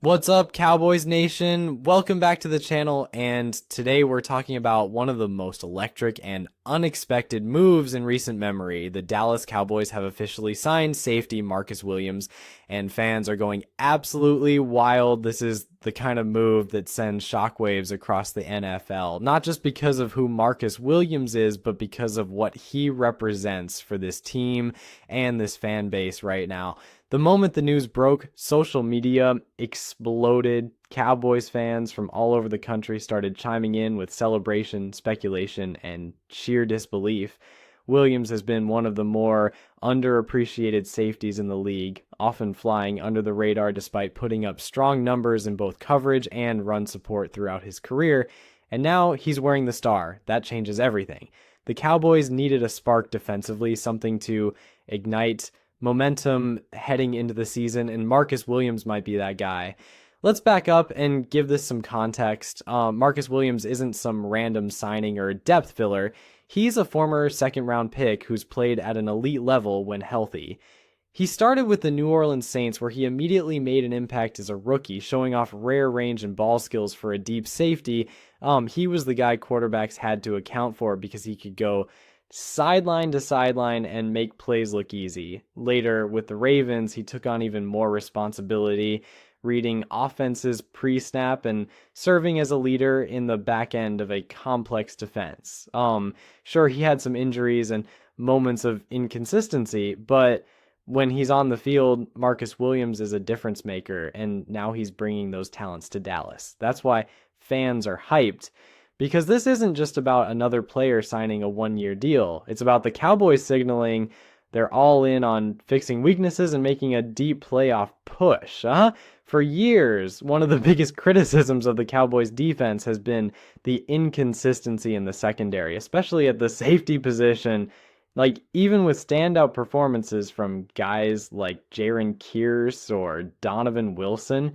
What's up, Cowboys Nation? Welcome back to the channel, and today we're talking about one of the most electric and unexpected moves in recent memory. The Dallas Cowboys have officially signed safety Marcus Williams, and fans are going absolutely wild. This is the kind of move that sends shockwaves across the NFL, not just because of who Marcus Williams is, but because of what he represents for this team and this fan base right now. The moment the news broke, social media exploded. Cowboys fans from all over the country started chiming in with celebration, speculation, and sheer disbelief. Williams has been one of the more underappreciated safeties in the league, often flying under the radar despite putting up strong numbers in both coverage and run support throughout his career. And now he's wearing the star. That changes everything. The Cowboys needed a spark defensively, something to ignite momentum heading into the season, and Marcus Williams might be that guy. Let's back up and give this some context. Marcus Williams isn't some random signing or depth filler. He's a former second-round pick who's played at an elite level when healthy. He started with the New Orleans Saints, where he immediately made an impact as a rookie, showing off rare range and ball skills for a deep safety. He was the guy quarterbacks had to account for because he could go sideline to sideline and make plays look easy. Later, with the Ravens, he took on even more responsibility, reading offenses pre-snap and serving as a leader in the back end of a complex defense. Sure, he had some injuries and moments of inconsistency, but when he's on the field, Marcus Williams is a difference maker, and now he's bringing those talents to Dallas. That's why fans are hyped. Because this isn't just about another player signing a one-year deal. It's about the Cowboys signaling they're all in on fixing weaknesses and making a deep playoff push. For years, one of the biggest criticisms of the Cowboys defense has been the inconsistency in the secondary, especially at the safety position. Like, even with standout performances from guys like Jaron Kearse or Donovan Wilson,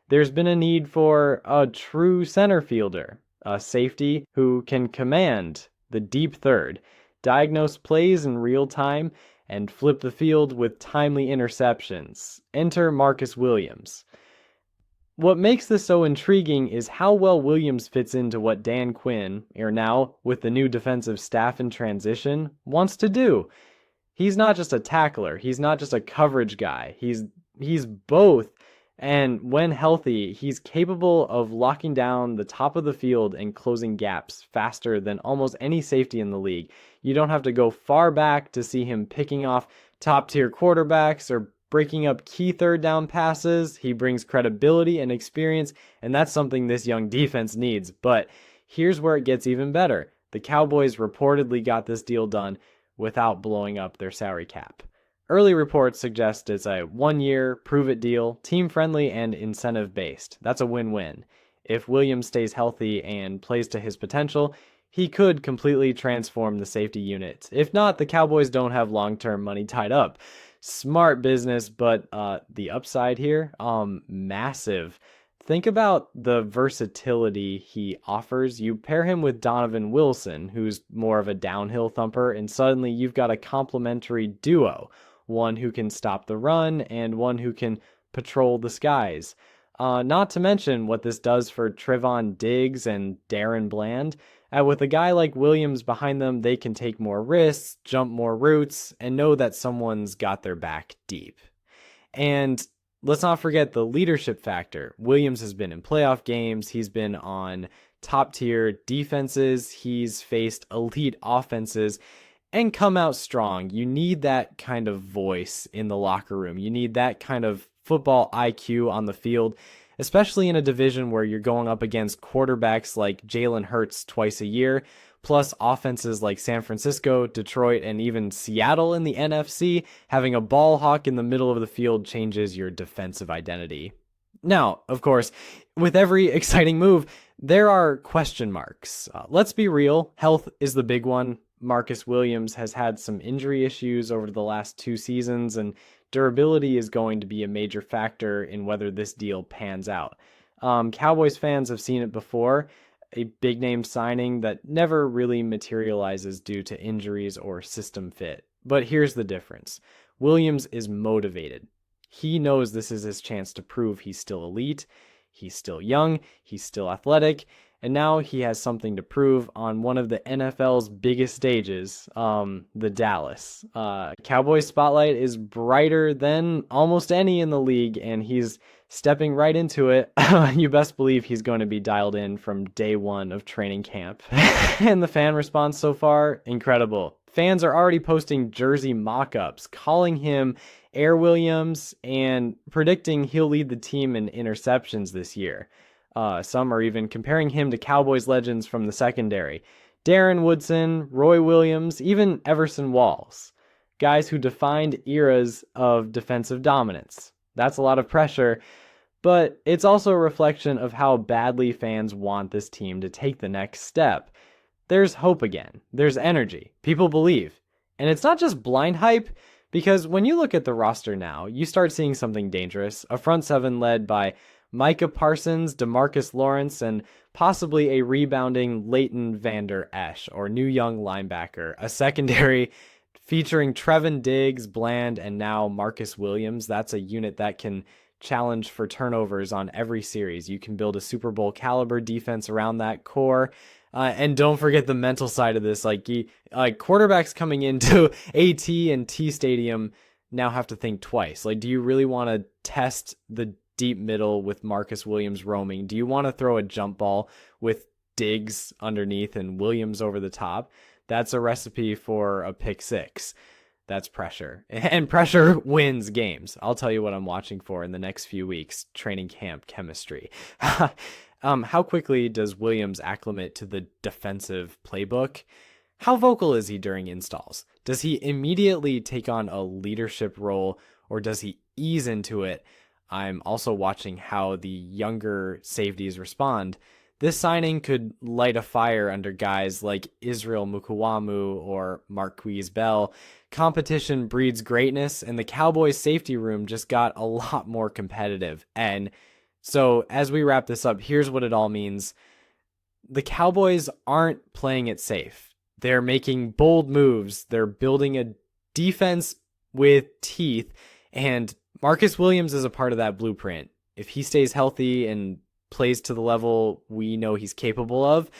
there's been a need for a true center fielder. A safety who can command the deep third, diagnose plays in real time, and flip the field with timely interceptions. Enter Marcus Williams. What makes this so intriguing is how well Williams fits into what Dan Quinn, or now with the new defensive staff in transition, wants to do. He's not just a tackler, he's not just a coverage guy, he's both. And when healthy, he's capable of locking down the top of the field and closing gaps faster than almost any safety in the league. You don't have to go far back to see him picking off top-tier quarterbacks or breaking up key third down passes. He brings credibility and experience, and that's something this young defense needs. But here's where it gets even better. The Cowboys reportedly got this deal done without blowing up their salary cap. Early reports suggest it's a one-year, prove-it deal, team-friendly, and incentive-based. That's a win-win. If Williams stays healthy and plays to his potential, he could completely transform the safety unit. If not, the Cowboys don't have long-term money tied up. Smart business, but the upside here, massive. Think about the versatility he offers. You pair him with Donovan Wilson, who's more of a downhill thumper, and suddenly you've got a complementary duo. One who can stop the run and one who can patrol the skies. Not to mention what this does for Trevon Diggs and Darren Bland. With a guy like Williams behind them, they can take more risks, jump more routes, and know that someone's got their back deep. And let's not forget the leadership factor. Williams has been in playoff games. He's been on top-tier defenses. He's faced elite offenses and come out strong. You need that kind of voice in the locker room. You need that kind of football IQ on the field, especially in a division where you're going up against quarterbacks like Jalen Hurts twice a year, plus offenses like San Francisco, Detroit, and even Seattle in the NFC. Having a ball hawk in the middle of the field changes your defensive identity. Now, of course, with every exciting move, there are question marks. Let's be real, health is the big one. Marcus Williams has had some injury issues over the last 2 seasons, and durability is going to be a major factor in whether this deal pans out. Cowboys fans have seen it before, a big name signing that never really materializes due to injuries or system fit. But here's the difference. Williams is motivated. He knows this is his chance to prove he's still elite, he's still young, he's still athletic, and now he has something to prove on one of the NFL's biggest stages, the Dallas. Cowboys spotlight is brighter than almost any in the league, and he's stepping right into it. You best believe he's going to be dialed in from day one of training camp. And the fan response so far, incredible. Fans are already posting jersey mock-ups, calling him Air Williams and predicting he'll lead the team in interceptions this year. Some are even comparing him to Cowboys legends from the secondary. Darren Woodson, Roy Williams, even Everson Walls. Guys who defined eras of defensive dominance. That's a lot of pressure, but it's also a reflection of how badly fans want this team to take the next step. There's hope again. There's energy. People believe. And it's not just blind hype, because when you look at the roster now, you start seeing something dangerous. A front seven led by Micah Parsons, DeMarcus Lawrence, and possibly a rebounding Leighton Vander Esch, or new young linebacker. A secondary featuring Trevin Diggs, Bland, and now Marcus Williams. That's a unit that can challenge for turnovers on every series. You can build a Super Bowl caliber defense around that core. And don't forget the mental side of this. Like quarterbacks coming into AT and T Stadium now have to think twice. Like, do you really want to test the deep middle with Marcus Williams roaming? Do you want to throw a jump ball with Diggs underneath and Williams over the top? That's a recipe for a pick six. That's pressure. And pressure wins games. I'll tell you what I'm watching for in the next few weeks. Training camp chemistry. How quickly does Williams acclimate to the defensive playbook? How vocal is he during installs? Does he immediately take on a leadership role, or does he ease into it? I'm also watching how the younger safeties respond. This signing could light a fire under guys like Israel Mukuamu or Marquise Bell. Competition breeds greatness, and the Cowboys safety room just got a lot more competitive. And so as we wrap this up, here's what it all means. The Cowboys aren't playing it safe. They're making bold moves. They're building a defense with teeth, and Marcus Williams is a part of that blueprint. If he stays healthy and plays to the level we know he's capable of,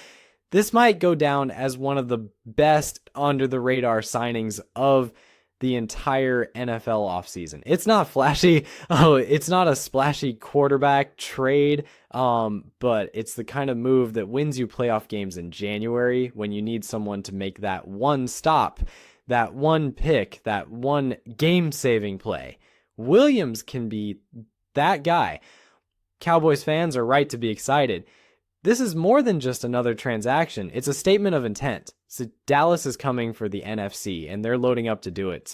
this might go down as one of the best under-the-radar signings of the entire NFL offseason. It's not flashy. It's not a splashy quarterback trade, but it's the kind of move that wins you playoff games in January when you need someone to make that one stop, that one pick, that one game-saving play. Williams can be that guy. Cowboys fans are right to be excited. This is more than just another transaction. It's a statement of intent. So Dallas is coming for the NFC, and they're loading up to do it.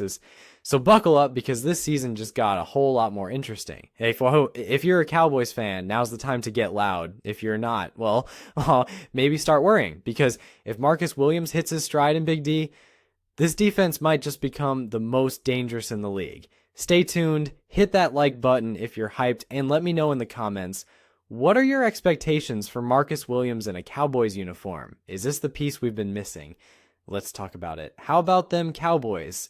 So buckle up, because this season just got a whole lot more interesting. If you're a Cowboys fan, now's the time to get loud. If you're not, well, maybe start worrying, because if Marcus Williams hits his stride in Big D, this defense might just become the most dangerous in the league. Stay tuned, hit that like button if you're hyped, and let me know in the comments, what are your expectations for Marcus Williams in a Cowboys uniform? Is this the piece we've been missing? Let's talk about it. How about them Cowboys?